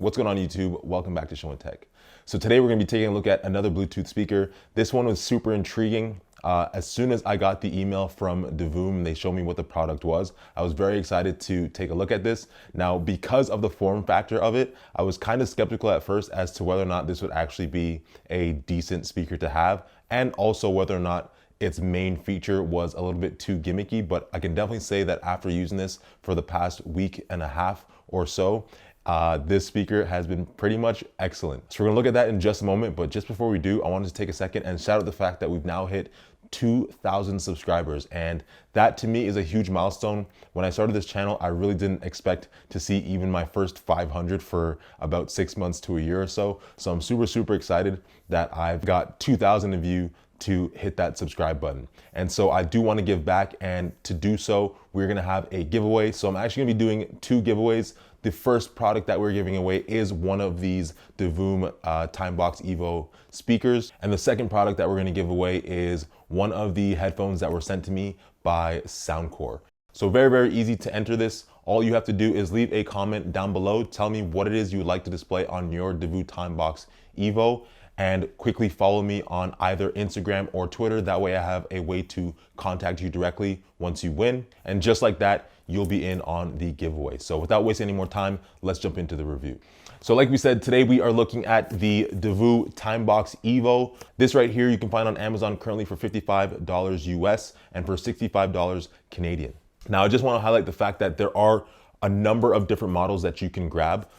What's going on YouTube? Welcome back to Show and Tech. So today we're going to be taking a look at another Bluetooth speaker. This one was super intriguing. As soon as I got the email from Divoom, they showed me what the product was. I was very excited to take a look at this. Now, because of the form factor of it, I was kind of skeptical at first as to whether or not this would actually be a decent speaker to have, and also whether or not its main feature was a little bit too gimmicky. But I can definitely say that after using this for the past week and a half or so, this speaker has been pretty much excellent. So we're gonna look at that in just a moment, but just before we do, I wanted to take a second and shout out the fact that we've now hit 2,000 subscribers. And that to me is a huge milestone. When I started this channel, I really didn't expect to see even my first 500 for about 6 months to a year or so. So I'm super excited that I've got 2,000 of you to hit that subscribe button. And so I do want to give back, and to do so, we're gonna have a giveaway. So I'm actually gonna be doing 2 giveaways. The first product that we're giving away is one of these Divoom Timebox Evo speakers. And the second product that we're gonna give away is one of the headphones that were sent to me by Soundcore. So very easy to enter this. All you have to do is leave a comment down below. Tell me what it is you would like to display on your Divoom Timebox Evo, and quickly follow me on either Instagram or Twitter. That way I have a way to contact you directly once you win. And just like that, you'll be in on the giveaway. So without wasting any more time, let's jump into the review. So like we said, today we are looking at the Divoom Timebox Evo. This right here you can find on Amazon currently for $55 US and for $65 Canadian. Now I just want to highlight the fact that there are a number of different models that you can grab.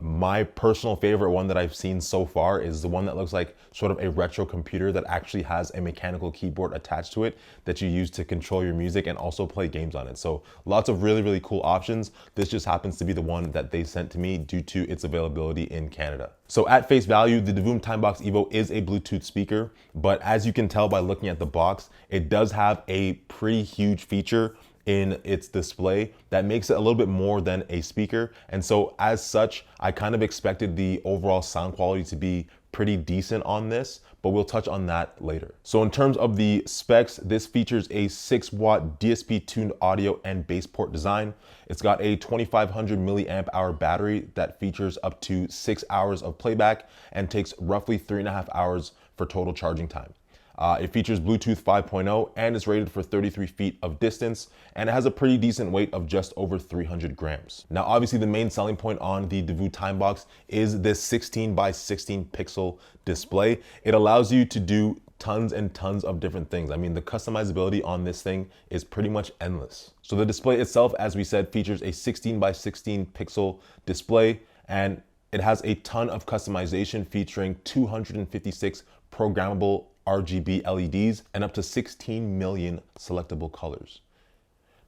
My personal favorite one that I've seen so far is the one that looks like sort of a retro computer that actually has a mechanical keyboard attached to it that you use to control your music and also play games on it. So lots of really cool options. This just happens to be the one that they sent to me due to its availability in Canada. So at face value, the Divoom Timebox Evo is a Bluetooth speaker, but as you can tell by looking at the box, it does have a pretty huge feature in its display that makes it a little bit more than a speaker. And so as such, I kind of expected the overall sound quality to be pretty decent on this, but we'll touch on that later. So in terms of the specs, this features a 6-watt DSP tuned audio and bass port design. It's got a 2500 milliamp hour battery that features up to 6 hours of playback and takes roughly 3.5 hours for total charging time. It features Bluetooth 5.0 and is rated for 33 feet of distance, and it has a pretty decent weight of just over 300 grams. Now, obviously the main selling point on the Divoom Timebox is this 16 by 16 pixel display. It allows you to do tons and tons of different things. I mean, the customizability on this thing is pretty much endless. So the display itself, as we said, features a 16 by 16 pixel display, and it has a ton of customization featuring 256 programmable RGB LEDs and up to 16 million selectable colors.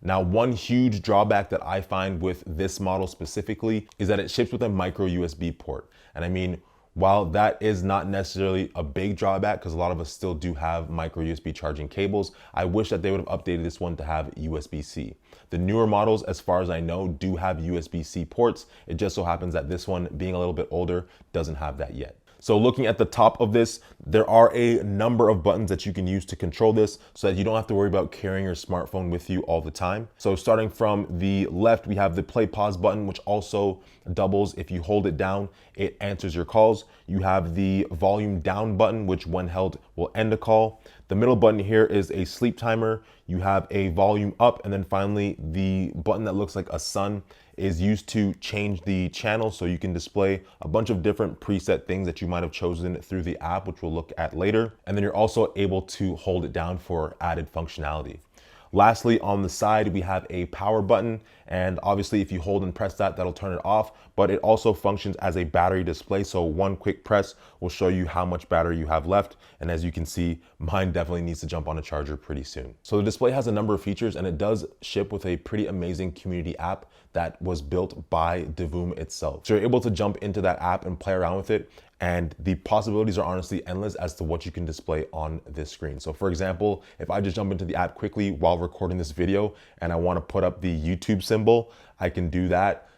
Now, one huge drawback that I find with this model specifically is that it ships with a micro USB port. And I mean, while that is not necessarily a big drawback, because a lot of us still do have micro USB charging cables, I wish that they would have updated this one to have USB-C. The newer models, as far as I know, do have USB-C ports. It just so happens that this one, being a little bit older, doesn't have that yet. So looking at the top of this, there are a number of buttons that you can use to control this so that you don't have to worry about carrying your smartphone with you all the time. So starting from the left, we have the play pause button, which also doubles. If you hold it down, it answers your calls. You have the volume down button, which when held will end a call. The middle button here is a sleep timer. You have a volume up, and then finally the button that looks like a sun is used to change the channel, so you can display a bunch of different preset things that you might have chosen through the app, which we'll look at later. And then you're also able to hold it down for added functionality. Lastly, on the side, we have a power button, and obviously if you hold and press that, that'll turn it off, but it also functions as a battery display. So one quick press will show you how much battery you have left. And as you can see, mine definitely needs to jump on a charger pretty soon. So the display has a number of features, and it does ship with a pretty amazing community app that was built by Divoom itself. So you're able to jump into that app and play around with it, and the possibilities are honestly endless as to what you can display on this screen. So for example, if I just jump into the app quickly while recording this video and I want to put up the YouTube symbol, I can do that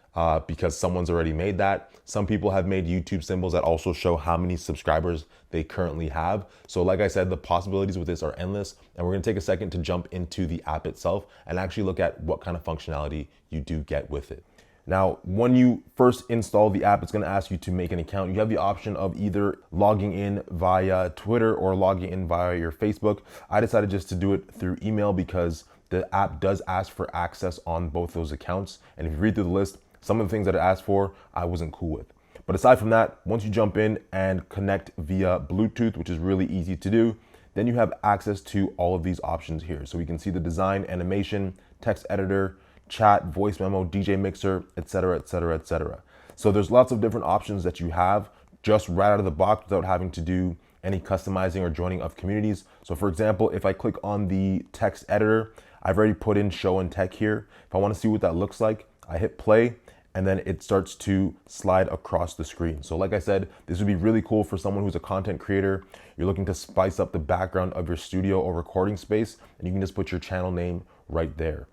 because someone's already made that. Some people have made YouTube symbols that also show how many subscribers they currently have. So like I said, the possibilities with this are endless, and we're gonna take a second to jump into the app itself and actually look at what kind of functionality you do get with it. Now, when you first install the app, it's gonna ask you to make an account. You have the option of either logging in via Twitter or logging in via your Facebook. I decided just to do it through email because the app does ask for access on both those accounts. And if you read through the list, some of the things that it asked for, I wasn't cool with. But aside from that, once you jump in and connect via Bluetooth, which is really easy to do, then you have access to all of these options here. So we can see the design, animation, text editor, chat, voice memo, DJ mixer, etc., etc., etc. So there's lots of different options that you have just right out of the box without having to do any customizing or joining of communities. So for example, if I click on the text editor, I've already put in show and tech here. If I want to see what that looks like, I hit play and then it starts to slide across the screen. So like I said, this would be really cool for someone who's a content creator. You're looking to spice up the background of your studio or recording space, and you can just put your channel name right there.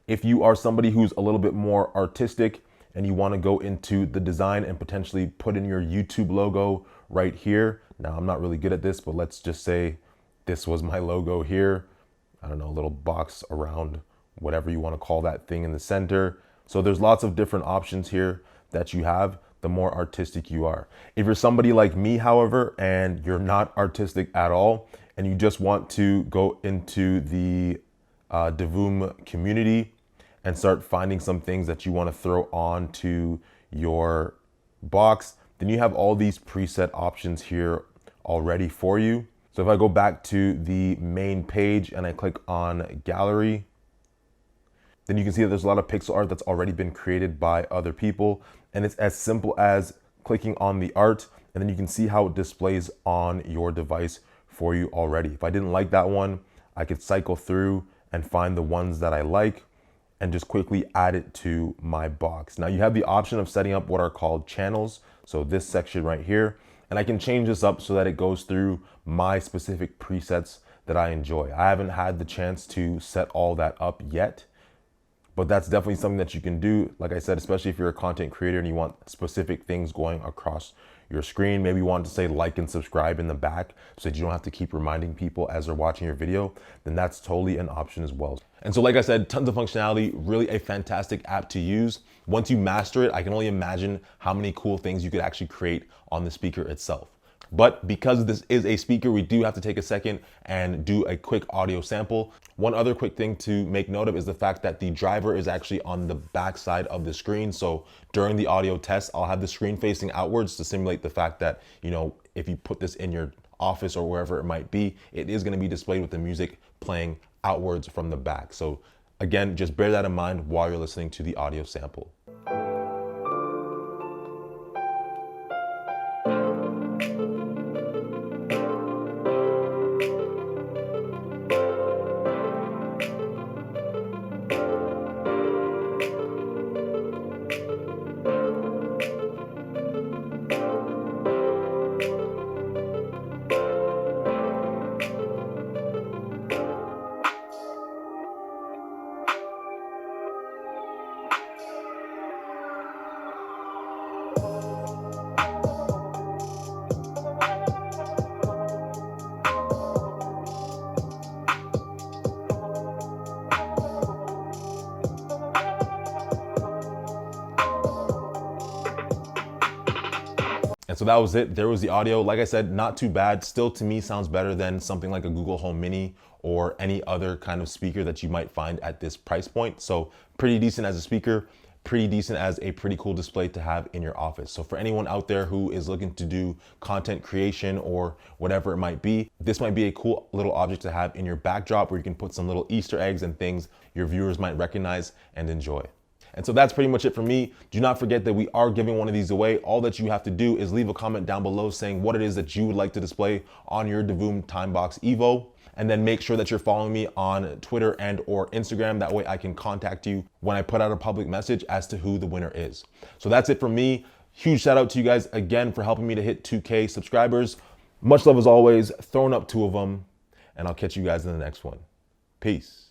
If you are somebody who's a little bit more artistic and you want to go into the design and potentially put in your YouTube logo right here. Now, I'm not really good at this, but let's just say this was my logo here. I don't know, a little box around whatever you want to call that thing in the center. So there's lots of different options here that you have, the more artistic you are. If you're somebody like me, however, and you're not artistic at all, and you just want to go into the Divoom community and start finding some things that you want to throw on to your box, then you have all these preset options here already for you. So if I go back to the main page and I click on gallery, then you can see that there's a lot of pixel art that's already been created by other people. And it's as simple as clicking on the art, and then you can see how it displays on your device for you already. If I didn't like that one, I could cycle through and find the ones that I like and just quickly add it to my box. Now you have the option of setting up what are called channels. So this section right here, and I can change this up so that it goes through my specific presets that I enjoy. I haven't had the chance to set all that up yet, but that's definitely something that you can do. Like I said, especially if you're a content creator and you want specific things going across your screen. Maybe you want to say like and subscribe in the back so that you don't have to keep reminding people as they're watching your video, then that's totally an option as well. And so like I said, tons of functionality, really a fantastic app to use. Once you master it, I can only imagine how many cool things you could actually create on the speaker itself. But because this is a speaker, we do have to take a second and do a quick audio sample. One other quick thing to make note of is the fact that the driver is actually on the back side of the screen. So during the audio test, I'll have the screen facing outwards to simulate the fact that, you know, if you put this in your office or wherever it might be, it is going to be displayed with the music playing outwards from the back. So again, just bear that in mind while you're listening to the audio sample. And so that was it. There was the audio. Like I said, not too bad. Still, to me, sounds better than something like a Google Home Mini or any other kind of speaker that you might find at this price point. So pretty decent as a speaker, pretty decent as a pretty cool display to have in your office. So for anyone out there who is looking to do content creation or whatever it might be, this might be a cool little object to have in your backdrop where you can put some little Easter eggs and things your viewers might recognize and enjoy. And so that's pretty much it for me. Do not forget that we are giving one of these away. All that you have to do is leave a comment down below saying what it is that you would like to display on your Divoom Timebox Evo. And then make sure that you're following me on Twitter and or Instagram. That way I can contact you when I put out a public message as to who the winner is. So that's it for me. Huge shout out to you guys again for helping me to hit 2K subscribers. Much love as always, throwing up 2 of them, and I'll catch you guys in the next one. Peace.